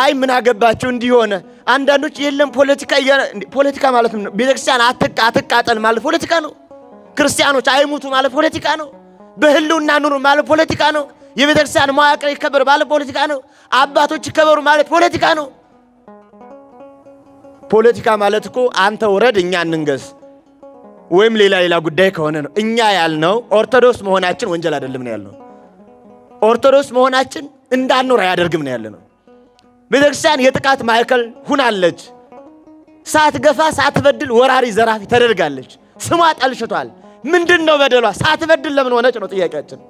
አይ ምን አገባቸው እንዲሆነ አንዳንዶች የለም ፖለቲካ ማለት ነው ቤተክርስቲያን አትቃጠል ማለት ፖለቲካ ነው ክርስቲያኖች አይሙቱ ማለት ፖለቲካ ነው በህልውና ኑሩ ማለት ፖለቲካ ነው የቤተክርስቲያን መዋቅር ይከበር ማለት ፖለቲካ ነው አባቶች ይከበሩ ማለት ፖለቲካ ነው ፖለቲካ ማለት እኮ አንተ ወረድ እኛ እንንገስ ወይም ሌላ ጉዳይ ከሆነ ነው እኛ ያልነው ኦርቶዶክስ መሆናችን ወንጀል አይደለም ነው ያልነው ኦርቶዶክስ መሆናችን እንዳንኖር ያደርግም ነው ያለነው ቤተክርስቲያን የጥቃት ማዕከል ሁናለች ሳትገፋ ሳትበድል ወራሪ ዘራፊ ተደርጋለች ስሟ ጠልሽቷል ምንድነው በደሏ ሳትበድል ለምን ሆነች ነው ጥያቄያችን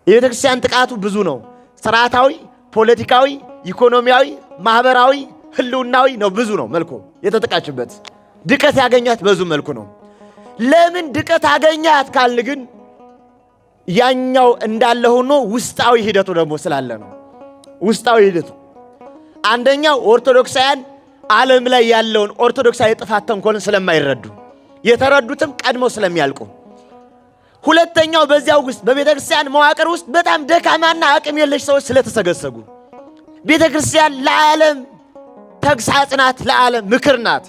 የቤተክርስቲያን ጥቃቱ ብዙ ነው ስርዓታዊ ፖለቲካዊ ኢኮኖሚያዊ ማህበራዊ ህልውናዊ ነው ብዙ ነው መልኩ የተጠቃችበት ድቀት ያገኛት በዙ መልኩ ነው ለምን ድቀት አገኛት ካልን ግን ያኛው እንዳለ ሆኖ ውስጣዊ ሂደቱ ደግሞ ስላለ ነው ውስጣዊ ሂደቱ አንደኛው ኦርቶዶክሳውያን ዓለም ላይ ያለውን ኦርቶዶክሳዊ ጥፋት ተንኮልን ስለማይረዱ የተረዱትም ቀድሞ ስለሚያልቁ ሁለተኛው በዚያው ውስጥ በቤተክርስቲያን መዋቅር ውስጥ በጣም ደካማና አቅም የለሽ ሰዎች ስለተሰገሰጉ ቤተክርስቲያን ለዓለም ተግሳጽ ናት ለዓለም ምክር ናት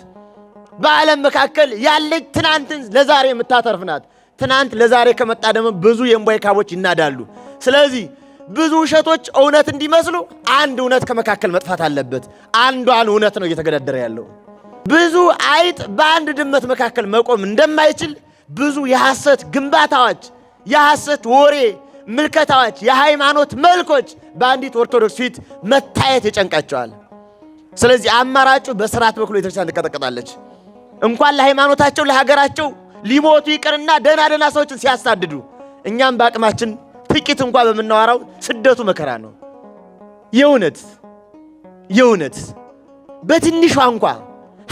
በዓለም መካከል ያለች ትናንትን ለዛሬ የምታተርፍ ናት ትናንት ለዛሬ ከመጣ ደግሞ ብዙ የእምቧይ ካቦች ይናዳሉ ስለዚህ ብዙ ውሸቶች እውነት እንዲመስሉ አንድ እውነት ከመካከል መጥፋት አለበት አንዷን እውነት ነው እየተገዳደረ ያለው ብዙ አይጥ በአንድ ድመት መካከል መቆም እንደማይችል ብዙ የሐሰት ግንባታዎች የሐሰት ወሬ ምልከታዎች የሃይማኖት መልኮች በአንዲት ኦርቶዶክስ ፊት መታየት ይጨንቃቸዋል ስለዚህ አማራጩ በስርዓት በኩል ቤተክርስቲያን ትቀጠቀጣለች እንኳን ለሃይማኖታቸው ለሀገራቸው ሊሞቱ ይቅርና ደና ሰዎችን ሲያሳድዱ እኛም በአቅማችን ጥቂት እንኳን በመናወራው ስደቱ መከራ ነው የውነት በትንሿ እንኳን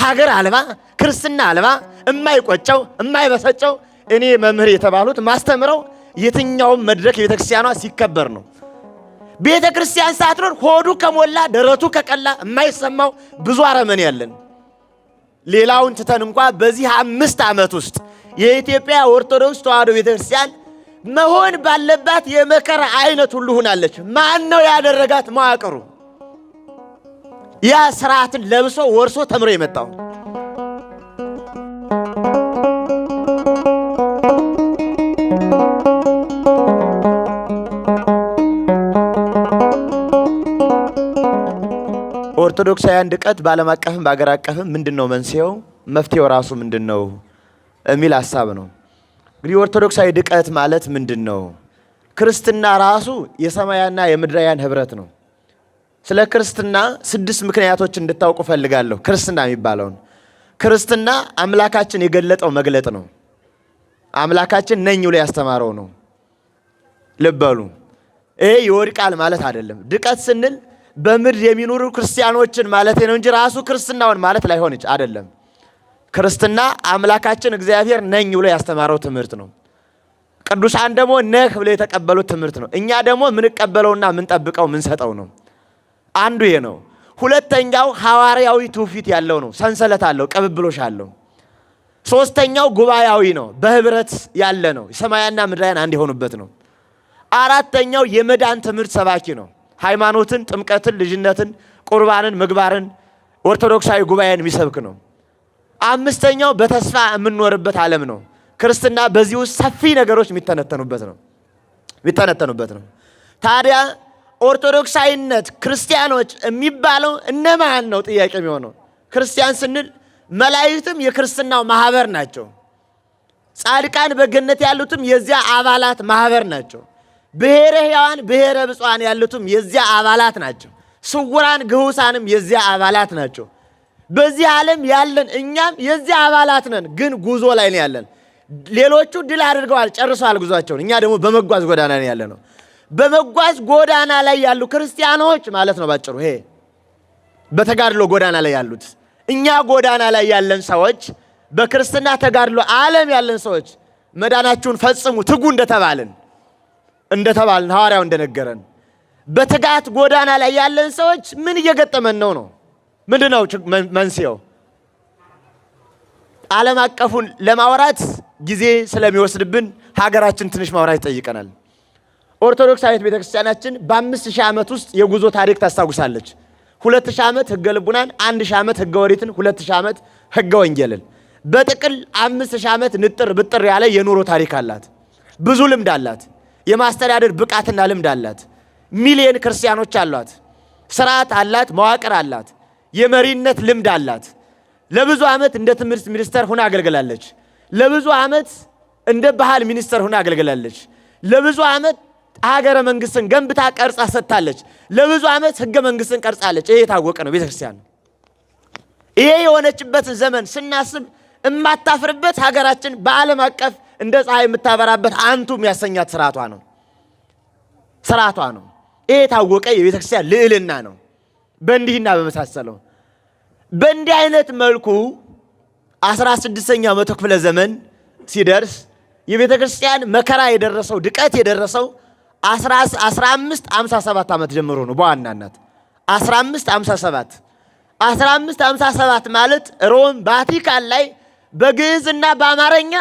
ሀገር አልባ ክርስትና አልባ የማይቆጨው የማይበሰጨው እኔ መምህር የተባሉት ማስተምረው የትኛውም መድረክ የቤተክርስቲያኗ ሲከበር ነው ቤተክርስቲያን ሳትኖር ሆዱ ከሞላ ደረቱ ከቀላ የማይሰማው ብዙ አረመኔ ያለን ሌላውን ትተን እንኳን በዚህ 5 ዓመት ውስጥ የኢትዮጵያ ኦርቶዶክስ ተዋሕዶ ቤተክርስቲያን መሆን ባለባት የመከራ አይነት ሁሉ ሆናለች ማን ነው ያደረጋት መዋቅሩ ያ ስርዓትን ለብሶ ወርሶ ተምሮ የመጣው ኦርቶዶክሳውያን ድቀት ባለም አቀፍም በአገር አቀፍም ምንድነው መንስኤው መፍትሄው ራሱ ምንድነው የሚል ሐሳብ ነው እንግዲህ ኦርቶዶክሳዊ ድቀት ማለት ምንድነው ክርስትና ራሱ የሰማያና የምድራውያን ህብረት ነው ስለ ክርስትና 6 ምክንያቶች እንድታውቁ ፈልጋለሁ ክርስትና የሚባለው ክርስትና አምላካችን የገለጠው መግለጥ ነው አምላካችን ነኝ ብሎ ያስተማረው ነው ልበሉ ይሄ ይወድቃል ማለት አይደለም ድቀት ስንል በምድር የሚኖሩ ክርስቲያኖችን ማለት ነው እንጂ ራሱ ክርስትናውን ማለት ላይሆን አይደለም ክርስትና አምላካችን እግዚአብሔር ነኝ ብሎ ያስተማረው ትምህርት ነው ቅዱሳን ደግሞ ነህ ብሎ የተቀበሉት ትምህርት ነው እኛ ደግሞ ምን ቀበለውና ምን ጠብቀው ምን ሰጠው ነው አንዱ ይሄ ነው ሁለተኛው ሐዋርያዊ ትውፊት ያለው ነው ሰንሰለት አለው ቅብብሎሽ አለው ሶስተኛው ጉባኤያዊ ነው በህብረት ያለ ነው ሰማያና ምድራውያን አንድ የሆኑበት ነው አራተኛው የመዳን ትምህርት ሰባኪ ነው ሃይማኖትን ጥምቀትን ልጅነትን ቁርባንን ምግባርን ኦርቶዶክሳዊ ጉባኤን የሚሰብክ ነው አምስተኛው በተስፋ የምንኖርበት ዓለም ነው ክርስትና በዚህ ውስጥ ሰፊ ነገሮች የሚተነተኑበት ነው ታዲያ ኦርቶዶክሳዊነት ክርስቲያኖች የሚባለው እነማን ነው ጥያቄ የሚሆነው ክርስቲያን ስንል መላእክትም የክርስትናው ማህበር ናቸው ጻድቃን በገነት ያሉትም የዚያ አባላት ማህበር ናቸው ብሔረ ሕያዋን ብሔረ ብፁዓን ያሉትም የዚያ አባላት ናቸው ስውራን ግሁሳንም የዚያ አባላት ናቸው በዚህ ዓለም ያለን እኛም የዚያ አባላት ነን ግን ጉዞ ላይ ነው ያለን ሌሎቹ ድል አድርገዋል ጨርሰዋል ጉዟቸውን እኛ ደግሞ በመጓዝ ጎዳና ላይ ያለነው በመጓዝ ጎዳና ላይ ያሉ ክርስቲያኖች ማለት ነው ባጭሩ ይሄ በተጋድሎ ጎዳና ላይ ያሉት እኛ ጎዳና ላይ ያለን ሰዎች በክርስትና ተጋድሎ ዓለም ያለን ሰዎች መዳናችሁን ፈጽሙ ትጉ እንደተባልን ሐዋርያው እንደነገረን በትጋት ጎዳና ላይ ያለን ሰዎች ምን እየገጠመን ነው ምንድነው መንስኤው ዓለም አቀፉን ለማውራት ጊዜ ስለሚወስድብን ሀገራችን ትንሽ ማውራት ይጠይቀናል ኦርቶዶክሳዊት ቤተክርስቲያናችን በ5000 ዓመት ውስጥ የጉዞ ታሪክ ታስታውሳለች 2000 ዓመት ሕገ ልቡናን፣ 1000 ዓመት ሕገ ኦሪትን፣ 2000 ዓመት ሕገ ወንጌልን። በጥቅል 5000 ዓመት ንጥር ብጥር ያለ የኑሮ ታሪክ አላት። ብዙ ልምድ አላት። የማስተዳደር ብቃትና ልምድ አላት። ሚሊዮን ክርስቲያኖች አሏት። ስርዓት አላት። መዋቅር አላት። የመሪነት ልምድ አላት። ለብዙ ዓመት እንደ ትምህርት ሚኒስተር ሆና አገልግላለች። ለብዙ ዓመት እንደ ባህል ሚኒስተር ሆና አገልግላለች። ለብዙ ዓመት ሀገረ መንግስትን ገንብታ ቀርጻ ሰጥታለች። ለብዙ ዓመት ሕገ መንግስትን ቀርጻለች። ይሄ የታወቀ ነው ቤተክርስቲያን። ይሄ የሆነችበትን ዘመን ስናስብ እማታፍርበት ሀገራችን በዓለም አቀፍ እንደ ፀሐይ የምታበራበት አንቱ የሚያሰኛት ስርዓቷ ነው። ይሄ የታወቀ የቤተክርስቲያን ልዕልና ነው። በእንዲህና በመሳሰለው በእንዲህ አይነት መልኩ 16ኛው መቶ ክፍለ ዘመን ሲደርስ የቤተክርስቲያን መከራ የደረሰው ድቀት የደረሰው 1557 ዓመት ጀምሮ ነው። በዋናነት 1557 ማለት ሮም ቫቲካን ላይ በግዕዝና በአማርኛ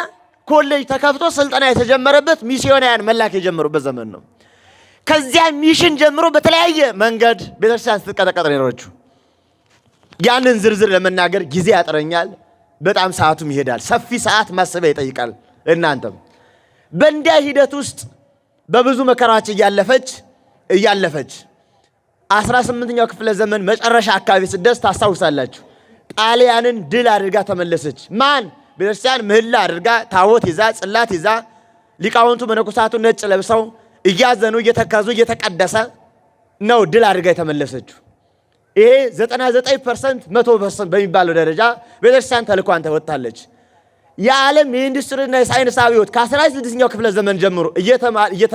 ኮሌጅ ተከፍቶ ስልጠና የተጀመረበት ሚስዮናውያን መላክ የጀመሩበት ዘመን ነው። ከዚያ ሚሽን ጀምሮ በተለያየ መንገድ ቤተክርስቲያን ስትቀጠቀጥ ነው የኖረችው። ያንን ዝርዝር ለመናገር ጊዜ ያጥረኛል። በጣም ሰዓቱም ይሄዳል። ሰፊ ሰዓት ማሰቢያ ይጠይቃል። እናንተም በእንዲያ ሂደት ውስጥ በብዙ መከራዎች እያለፈች 18ኛው ክፍለ ዘመን መጨረሻ አካባቢ ስደርስ ታስታውሳላችሁ። ጣሊያንን ድል አድርጋ ተመለሰች። ማን? ቤተክርስቲያን ምህላ አድርጋ ታቦት ይዛ ጽላት ይዛ ሊቃውንቱ መነኮሳቱ ነጭ ለብሰው እያዘኑ እየተከዙ እየተቀደሰ ነው ድል አድርጋ የተመለሰችው። ይሄ 99% 100% በሚባለው ደረጃ ቤተክርስቲያን ተልኳን ተወጣለች። የዓለም የኢንዱስትሪና የሳይንስ አብዮት ከ16ኛው ክፍለ ዘመን ጀምሮ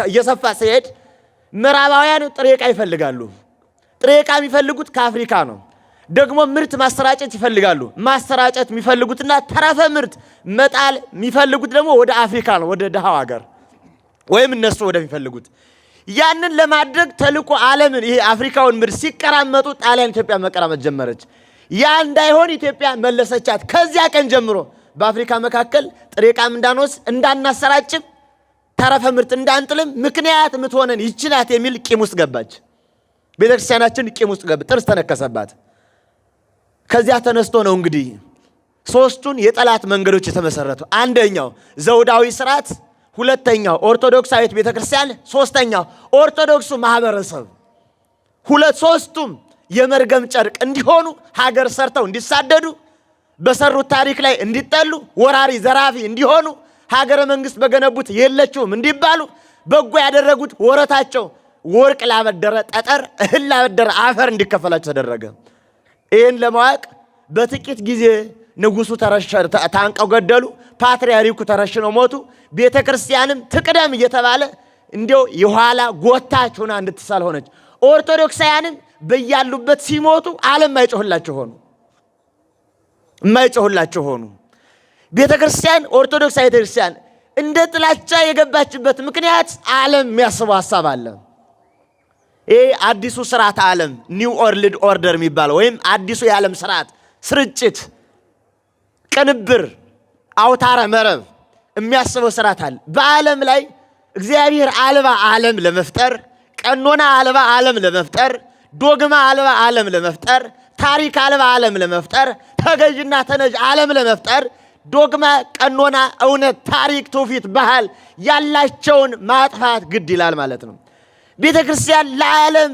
እየሰፋ ሲሄድ ምዕራባውያን ጥሬ ዕቃ ይፈልጋሉ። ጥሬ ዕቃ የሚፈልጉት ከአፍሪካ ነው። ደግሞ ምርት ማሰራጨት ይፈልጋሉ። ማሰራጨት የሚፈልጉትና ተረፈ ምርት መጣል የሚፈልጉት ደግሞ ወደ አፍሪካ ነው፣ ወደ ደሃው ሀገር ወይም እነሱ ወደሚፈልጉት። ያንን ለማድረግ ተልቆ ዓለምን ይሄ አፍሪካውን ምድር ሲቀራመጡ ጣሊያን ኢትዮጵያ መቀራመጥ ጀመረች። ያ እንዳይሆን ኢትዮጵያ መለሰቻት። ከዚያ ቀን ጀምሮ በአፍሪካ መካከል ጥሬ ዕቃም እንዳንወስድ እንዳናሰራጭም ተረፈ ምርት እንዳንጥልም ምክንያት የምትሆነን ይህች ናት የሚል ቂም ውስጥ ገባች። ቤተክርስቲያናችን ቂም ውስጥ ገብ ጥርስ ተነከሰባት። ከዚያ ተነስቶ ነው እንግዲህ ሶስቱን የጠላት መንገዶች የተመሰረቱ። አንደኛው ዘውዳዊ ስርዓት፣ ሁለተኛው ኦርቶዶክሳዊት ቤተክርስቲያን፣ ሶስተኛው ኦርቶዶክሱ ማህበረሰብ። ሶስቱም የመርገም ጨርቅ እንዲሆኑ ሀገር ሰርተው እንዲሳደዱ በሰሩት ታሪክ ላይ እንዲጠሉ ወራሪ ዘራፊ እንዲሆኑ ሀገረ መንግስት በገነቡት የለችውም እንዲባሉ በጎ ያደረጉት ወረታቸው ወርቅ ላበደረ ጠጠር እህል ላበደረ አፈር እንዲከፈላቸው ተደረገ። ይህን ለማወቅ በጥቂት ጊዜ ንጉሱ ታንቀው ገደሉ። ፓትርያርኩ ተረሽነው ሞቱ። ቤተ ክርስቲያንም ትቅደም እየተባለ እንዲያው የኋላ ጎታች ሆና እንድትሳል ሆነች። ኦርቶዶክሳውያንም በያሉበት ሲሞቱ ዓለም የማይጮህላቸው ሆኑ። ቤተ ክርስቲያን ኦርቶዶክሳዊ ቤተ ክርስቲያን እንደ ጥላቻ የገባችበት ምክንያት ዓለም የሚያስበው ሐሳብ አለ። ይሄ አዲሱ ስርዓት ዓለም ኒው ወርልድ ኦርደር የሚባለው ወይም አዲሱ የዓለም ስርዓት ስርጭት፣ ቅንብር፣ አውታረ መረብ የሚያስበው ስርዓት አለ። በዓለም ላይ እግዚአብሔር አልባ ዓለም ለመፍጠር፣ ቀኖና አልባ ዓለም ለመፍጠር፣ ዶግማ አልባ ዓለም ለመፍጠር፣ ታሪክ አልባ ዓለም ለመፍጠር፣ ተገዥና ተነዥ ዓለም ለመፍጠር ዶግማ፣ ቀኖና፣ እውነት፣ ታሪክ፣ ትውፊት፣ ባህል ያላቸውን ማጥፋት ግድ ይላል ማለት ነው። ቤተ ክርስቲያን ለዓለም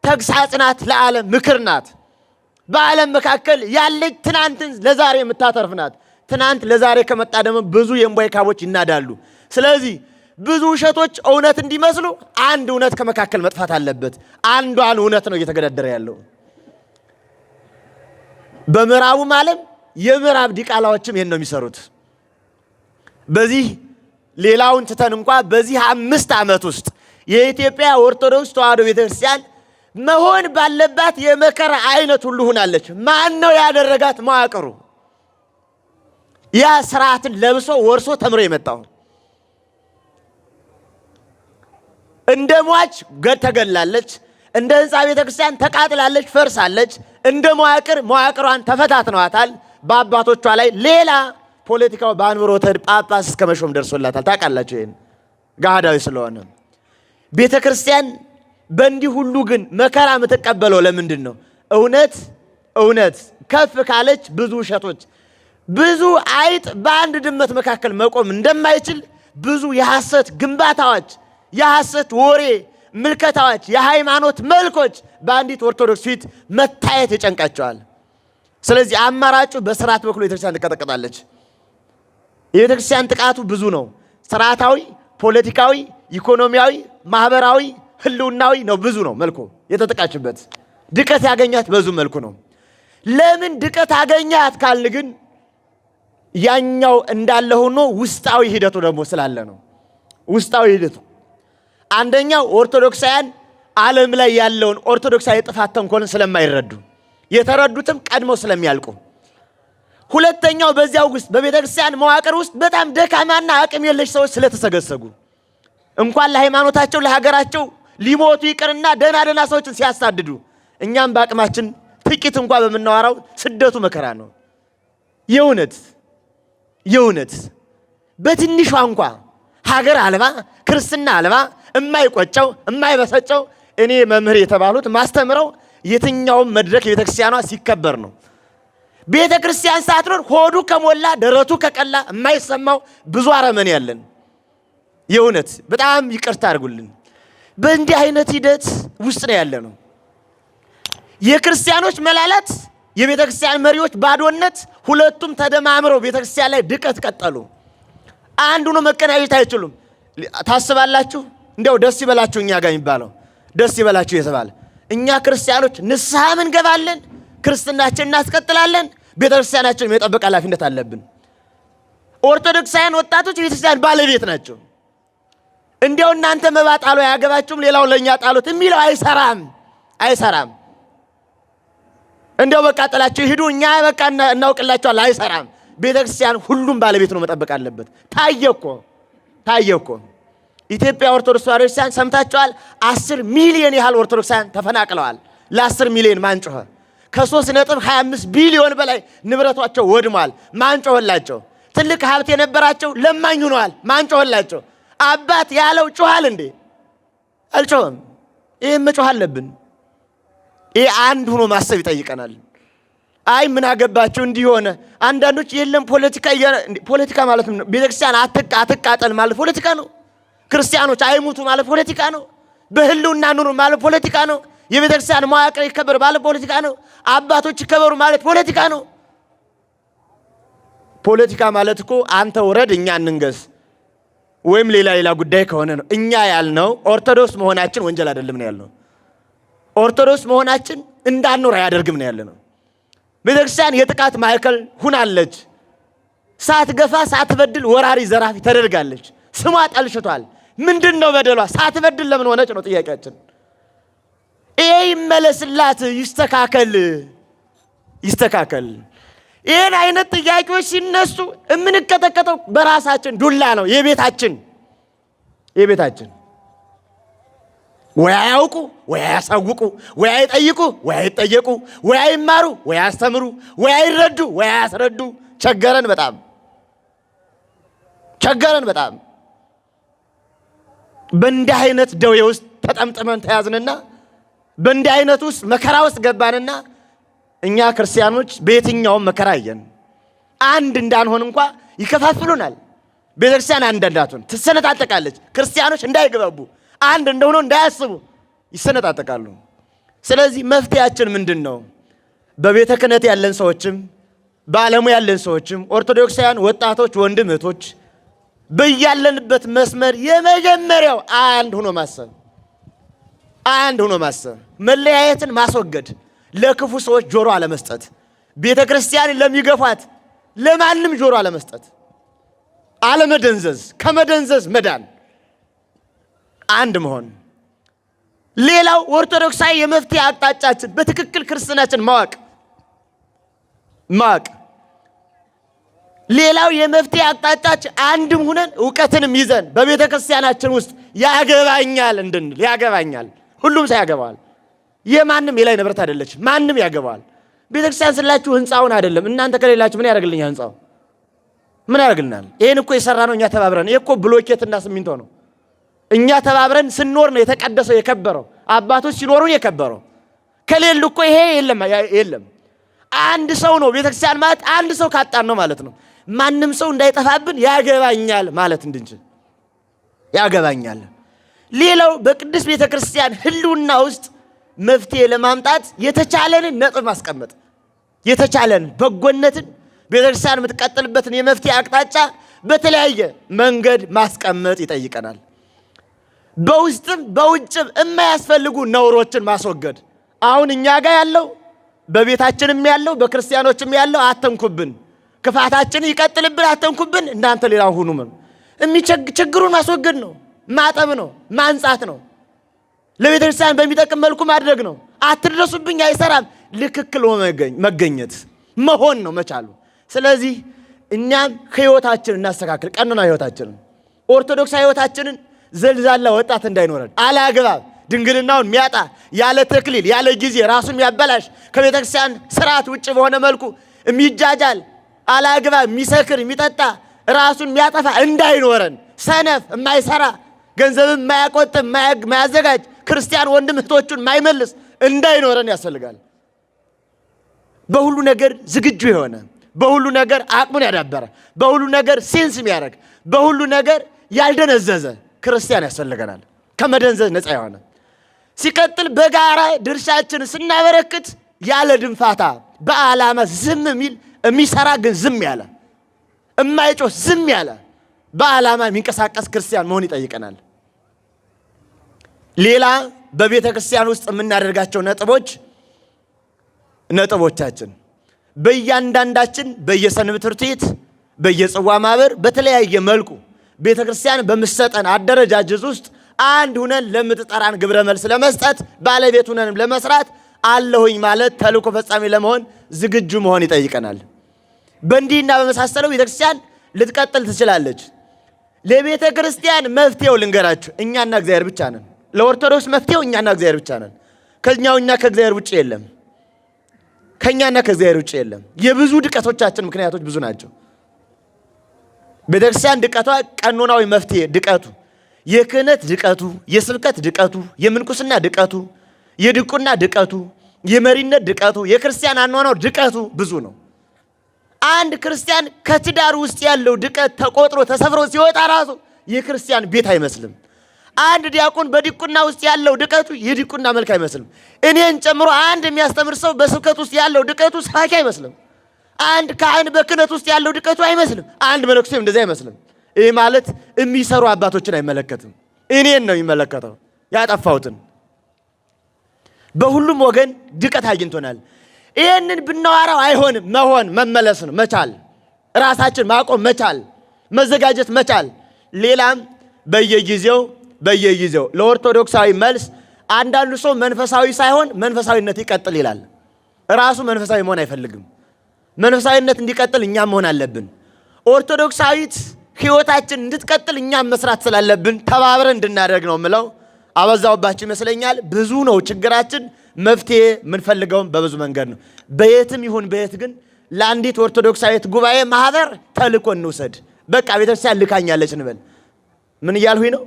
ተግሳጽ ናት፣ ለዓለም ምክር ናት። በዓለም መካከል ያለች ትናንትን ለዛሬ የምታተርፍ ናት። ትናንት ለዛሬ ከመጣ ደግሞ ብዙ የእምቧይ ካቦች ይናዳሉ። ስለዚህ ብዙ ውሸቶች እውነት እንዲመስሉ አንድ እውነት ከመካከል መጥፋት አለበት። አንዷን እውነት ነው እየተገዳደረ ያለው። በምዕራቡም ዓለም የምዕራብ ዲቃላዎችም ይሄን ነው የሚሰሩት። በዚህ ሌላውን ትተን እንኳ በዚህ 5 ዓመት ውስጥ የኢትዮጵያ ኦርቶዶክስ ተዋሕዶ ቤተክርስቲያን መሆን ባለባት የመከራ አይነት ሁሉ ሆናለች። ማን ነው ያደረጋት? መዋቅሩ ያ ስርዓትን ለብሶ ወርሶ ተምሮ የመጣው እንደ ሟች ተገላለች። እንደ ህንፃ ቤተክርስቲያን ተቃጥላለች፣ ፈርሳለች። እንደ መዋቅሯን ተፈታትነዋታል። በአባቶቿ ላይ ሌላ ፖለቲካው በአንብሮተ እድ ጳጳስ እስከ መሾም ደርሶላታል። ታውቃላችሁ ይሄን ጋዳዊ ስለሆነ ቤተክርስቲያን በእንዲህ ሁሉ ግን መከራ የምትቀበለው ለምንድን ነው? እውነት ከፍ ካለች ብዙ ውሸቶች፣ ብዙ አይጥ በአንድ ድመት መካከል መቆም እንደማይችል ብዙ የሐሰት ግንባታዎች፣ የሐሰት ወሬ ምልከታዎች፣ የሃይማኖት መልኮች በአንዲት ኦርቶዶክስ ፊት መታየት ይጨንቃቸዋል። ስለዚህ አማራጩ በስርዓት በኩል ቤተክርስቲያን ትቀጠቀጣለች። የቤተክርስቲያን ጥቃቱ ብዙ ነው። ስርዓታዊ፣ ፖለቲካዊ፣ ኢኮኖሚያዊ፣ ማህበራዊ፣ ህልውናዊ ነው። ብዙ ነው መልኩ የተጠቃችበት። ድቀት ያገኛት በዙ መልኩ ነው። ለምን ድቀት አገኛት ካልን ግን ያኛው እንዳለ ሆኖ ውስጣዊ ሂደቱ ደግሞ ስላለ ነው። ውስጣዊ ሂደቱ አንደኛው ኦርቶዶክሳውያን ዓለም ላይ ያለውን ኦርቶዶክሳዊ ጥፋት ተንኮልን ስለማይረዱ የተረዱትም ቀድሞ ስለሚያልቁ፣ ሁለተኛው በዚያው ውስጥ በቤተክርስቲያን መዋቅር ውስጥ በጣም ደካማና አቅም የለሽ ሰዎች ስለተሰገሰጉ እንኳን ለሃይማኖታቸው ለሀገራቸው ሊሞቱ ይቅርና ደህና ሰዎችን ሲያሳድዱ እኛም በአቅማችን ጥቂት እንኳን በመናወራው ስደቱ መከራ ነው። የእውነት በትንሿ እንኳ ሀገር አልባ ክርስትና አልባ የማይቆጨው የማይበሰጨው እኔ መምህር የተባሉት ማስተምረው የትኛውም መድረክ የቤተክርስቲያኗ ሲከበር ነው። ቤተክርስቲያን ሳትኖር ሆዱ ከሞላ ደረቱ ከቀላ የማይሰማው ብዙ አረመኔ ያለን። የእውነት በጣም ይቅርታ አድርጉልን። በእንዲህ አይነት ሂደት ውስጥ ነው ያለ ነው። የክርስቲያኖች መላላት፣ የቤተክርስቲያን መሪዎች ባዶነት፣ ሁለቱም ተደማምረው ቤተክርስቲያን ላይ ድቀት ቀጠሉ። አንዱ ነው መቀናየት አይችሉም። ታስባላችሁ እንዲያው ደስ ይበላችሁ እኛ ጋር የሚባለው ደስ ይበላችሁ የተባለ እኛ ክርስቲያኖች ንስሐም እንገባለን፣ ክርስትናችን እናስቀጥላለን፣ ቤተክርስቲያናችንን የመጠበቅ ኃላፊነት አለብን። ኦርቶዶክሳውያን ወጣቶች ቤተክርስቲያን ባለቤት ናቸው። እንዲያው እናንተ መባ ጣሉ አያገባችሁም ሌላው ለኛ ጣሉት የሚለው አይሰራም። እንዲያው በቃ ጥላችሁ ሂዱ እኛ በቃ እናውቅላችኋል አይሰራም። ቤተክርስቲያን ሁሉም ባለቤት ነው መጠበቅ አለበት። ታየኮ ኢትዮጵያ ኦርቶዶክስ ተዋሕዶ ክርስቲያን ሰምታችኋል። 10 ሚሊዮን ያህል ኦርቶዶክሳውያን ተፈናቅለዋል። ለ10 ሚሊዮን ማን ጮኸ? ከ3.25 ቢሊዮን በላይ ንብረቷቸው ወድሟል። ማን ጮኸላቸው? ትልቅ ሀብት የነበራቸው ለማኝ ሆነዋል። ማን ጮኸላቸው? አባት ያለው ጮሃል እንዴ? አልጮኸም። ይሄም መጮህ አለብን። ይሄ አንድ ሆኖ ማሰብ ይጠይቀናል። አይ ምን አገባቸው እንዲሆነ አንዳንዶች የለም ፖለቲካ ማለት ነው። ቤተክርስቲያን አትቃጠል ማለት ፖለቲካ ነው። ክርስቲያኖች አይሙቱ ማለት ፖለቲካ ነው። በህልውና ኑሩ ማለት ፖለቲካ ነው። የቤተክርስቲያን መዋቅር ይከበር ማለት ፖለቲካ ነው። አባቶች ይከበሩ ማለት ፖለቲካ ነው። ፖለቲካ ማለት እኮ አንተ ወረድ እኛ እንንገስ ወይም ሌላ ጉዳይ ከሆነ ነው። እኛ ያልነው ኦርቶዶክስ መሆናችን ወንጀል አይደለም ነው ያልነው። ኦርቶዶክስ መሆናችን እንዳንኖር አያደርግም ነው ያለነው። ቤተክርስቲያን የጥቃት ማዕከል ሁናለች። ሳትገፋ ሳትበድል ወራሪ ዘራፊ ተደርጋለች። ስሟ ጠልሽቷል። ምንድነው በደሏ? ሳትበድል ለምን ሆነች ነው ጥያቄያችን። ይሄ ይመለስላት፣ ይስተካከል። ይሄን አይነት ጥያቄዎች ሲነሱ የምንቀጠቀጠው በራሳችን ዱላ ነው። የቤታችን ወይ አያውቁ ወይ አያሳውቁ ወይ አይጠይቁ ወይ አይጠየቁ ወይ አይማሩ ወይ አያስተምሩ ወይ አይረዱ ወይ አያስረዱ። ቸገረን በጣም በእንዲህ አይነት ደዌ ውስጥ ተጠምጥመን ተያዝንና በእንዲህ አይነት ውስጥ መከራ ውስጥ ገባንና እኛ ክርስቲያኖች በየትኛውም መከራ አየን። አንድ እንዳንሆን እንኳ ይከፋፍሉናል። ቤተክርስቲያን አንድ እንዳትሆን ትሰነጣጠቃለች። ክርስቲያኖች እንዳይገባቡ አንድ እንደሆነ እንዳያስቡ ይሰነጣጠቃሉ። ስለዚህ መፍትሄያችን ምንድን ነው? በቤተ ክህነት ያለን ሰዎችም በዓለሙ ያለን ሰዎችም ኦርቶዶክሳውያን ወጣቶች፣ ወንድም እህቶች በያለንበት መስመር የመጀመሪያው አንድ ሆኖ ማሰብ፣ መለያየትን ማስወገድ፣ ለክፉ ሰዎች ጆሮ አለመስጠት፣ ቤተ ክርስቲያን ለሚገፋት ለማንም ጆሮ አለመስጠት፣ አለመደንዘዝ፣ ከመደንዘዝ መዳን፣ አንድ መሆን። ሌላው ኦርቶዶክሳዊ የመፍትሄ አቅጣጫችን በትክክል ክርስትናችን ማወቅ። ሌላው የመፍትሄ አቅጣጫችን አንድም ሁነን ዕውቀትንም ይዘን በቤተ ክርስቲያናችን ውስጥ ያገባኛል እንድንል። ያገባኛል፣ ሁሉም ሰው ያገባዋል። የማንም የላይ ንብረት አይደለች፣ ማንም ያገባዋል። ቤተ ክርስቲያን ስላችሁ ህንፃውን አይደለም። እናንተ ከሌላችሁ ምን ያደርግልኛል? ህንፃው ምን ያደርግልናል? ይሄን እኮ የሰራ ነው እኛ ተባብረን። ይሄ እኮ ብሎኬትና ሲሚንቶ ነው። እኛ ተባብረን ስንኖር ነው የተቀደሰው የከበረው። አባቶች ሲኖሩ የከበረው። ከሌሉ እኮ ይሄ የለም። አንድ ሰው ነው ቤተክርስቲያን ማለት አንድ ሰው ካጣን ነው ማለት ነው። ማንም ሰው እንዳይጠፋብን ያገባኛል ማለት እንድንችል ያገባኛል። ሌላው በቅድስት ቤተክርስቲያን ህልውና ውስጥ መፍትሄ ለማምጣት የተቻለንን ነጥብ ማስቀመጥ፣ የተቻለን በጎነትን ቤተክርስቲያን የምትቀጥልበትን የመፍትሄ አቅጣጫ በተለያየ መንገድ ማስቀመጥ ይጠይቀናል። በውስጥም በውጭም የማያስፈልጉ ነውሮችን ማስወገድ። አሁን እኛ ጋር ያለው በቤታችንም ያለው በክርስቲያኖችም ያለው አተንኩብን፣ ክፋታችን ይቀጥልብን፣ አተንኩብን፣ እናንተ ሌላ ሁኑ ምን ችግሩን ማስወገድ ነው፣ ማጠብ ነው፣ ማንጻት ነው፣ ለቤተክርስቲያን በሚጠቅም መልኩ ማድረግ ነው። አትድረሱብኝ አይሰራም። ልክክል መገኘት መሆን ነው መቻሉ። ስለዚህ እኛም ህይወታችንን እናስተካክል። ቀኖና ህይወታችንን ኦርቶዶክሳዊ ህይወታችንን ዘልዛላ ወጣት እንዳይኖረን አላግባብ ድንግልናውን የሚያጣ ያለ ተክሊል ያለ ጊዜ ራሱን የሚያበላሽ ከቤተክርስቲያን ስርዓት ውጭ በሆነ መልኩ የሚጃጃል አላግባብ የሚሰክር የሚጠጣ ራሱን የሚያጠፋ እንዳይኖረን፣ ሰነፍ የማይሰራ ገንዘብን የማያቆጥብ የማያዘጋጅ ክርስቲያን ወንድም እህቶቹን የማይመልስ እንዳይኖረን ያስፈልጋል። በሁሉ ነገር ዝግጁ የሆነ በሁሉ ነገር አቅሙን ያዳበረ በሁሉ ነገር ሴንስ የሚያደርግ በሁሉ ነገር ያልደነዘዘ ክርስቲያን ያስፈልገናል። ከመደንዘዝ ነፃ የሆነ ሲቀጥል በጋራ ድርሻችን ስናበረክት ያለ ድንፋታ በዓላማ ዝም የሚል የሚሰራ ግን ዝም ያለ የማይጮህ ዝም ያለ በዓላማ የሚንቀሳቀስ ክርስቲያን መሆን ይጠይቀናል። ሌላ በቤተ ክርስቲያን ውስጥ የምናደርጋቸው ነጥቦቻችን በእያንዳንዳችን በየሰንበት ትምህርት ቤት በየጽዋ ማህበር በተለያየ መልኩ ቤተ ክርስቲያን በምትሰጠን አደረጃጀት ውስጥ አንድ ሁነን ለምትጠራን ግብረ መልስ ለመስጠት ባለቤት ሁነን ለመስራት አለሁኝ ማለት ተልእኮ ፈጻሚ ለመሆን ዝግጁ መሆን ይጠይቀናል። በእንዲህና በመሳሰለው ቤተ ክርስቲያን ልትቀጥል ትችላለች። ለቤተ ክርስቲያን መፍትሄው ልንገራችሁ፣ እኛና እግዚአብሔር ብቻ ነን። ለኦርቶዶክስ መፍትሄው እኛና እግዚአብሔር ብቻ ነን። ከኛውና ከእግዚአብሔር ውጭ የለም። ከኛና ከእግዚአብሔር ውጭ የለም። የብዙ ድቀቶቻችን ምክንያቶች ብዙ ናቸው። ቤተክርስቲያን ድቀቷ ቀኖናዊ መፍትሄ ድቀቱ፣ የክህነት ድቀቱ፣ የስብከት ድቀቱ፣ የምንኩስና ድቀቱ፣ የድቁና ድቀቱ፣ የመሪነት ድቀቱ፣ የክርስቲያን አኗኗር ድቀቱ ብዙ ነው። አንድ ክርስቲያን ከትዳር ውስጥ ያለው ድቀት ተቆጥሮ ተሰፍሮ ሲወጣ ራሱ የክርስቲያን ቤት አይመስልም። አንድ ዲያቆን በዲቁና ውስጥ ያለው ድቀቱ የዲቁና መልክ አይመስልም። እኔን ጨምሮ አንድ የሚያስተምር ሰው በስብከት ውስጥ ያለው ድቀቱ ሰባኪ አይመስልም። አንድ ካህን በክህነት ውስጥ ያለው ድቀቱ አይመስልም። አንድ መነኩሴም እንደዚህ አይመስልም። ይህ ማለት የሚሰሩ አባቶችን አይመለከትም፣ እኔን ነው የሚመለከተው ያጠፋሁትን። በሁሉም ወገን ድቀት አግኝቶናል። ይህንን ብናወራው አይሆንም። መሆን መመለስ ነው መቻል፣ ራሳችን ማቆም መቻል፣ መዘጋጀት መቻል። ሌላም በየጊዜው ለኦርቶዶክሳዊ መልስ አንዳንዱ ሰው መንፈሳዊ ሳይሆን መንፈሳዊነት ይቀጥል ይላል። ራሱ መንፈሳዊ መሆን አይፈልግም። መንፈሳዊነት እንዲቀጥል እኛም መሆን አለብን። ኦርቶዶክሳዊት ህይወታችን እንድትቀጥል እኛም መስራት ስላለብን ተባብረን እንድናደርግ ነው የምለው። አበዛውባችሁ ይመስለኛል። ብዙ ነው ችግራችን። መፍትሄ የምንፈልገውም በብዙ መንገድ ነው። በየትም ይሁን በየት ግን ለአንዲት ኦርቶዶክሳዊት ጉባኤ ማህበር ተልእኮ እንውሰድ። በቃ ቤተክርስቲያን ልካኛለች እንበል። ምን እያልሁኝ ነው?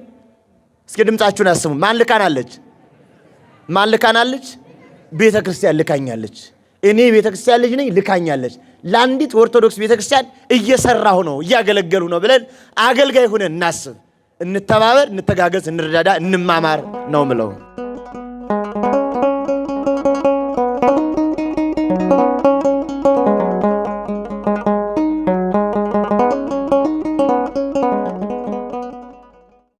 እስኪ ድምጻችሁን አስሙ። ማን ልካናለች? ቤተክርስቲያን ልካኛለች። እኔ ቤተክርስቲያን ልጅ ነኝ፣ ልካኛለች። ለአንዲት ኦርቶዶክስ ቤተክርስቲያን እየሰራሁ ነው፣ እያገለገሉ ነው ብለን አገልጋይ ሆነን እናስብ፣ እንተባበር፣ እንተጋገዝ፣ እንረዳዳ፣ እንማማር ነው ምለው።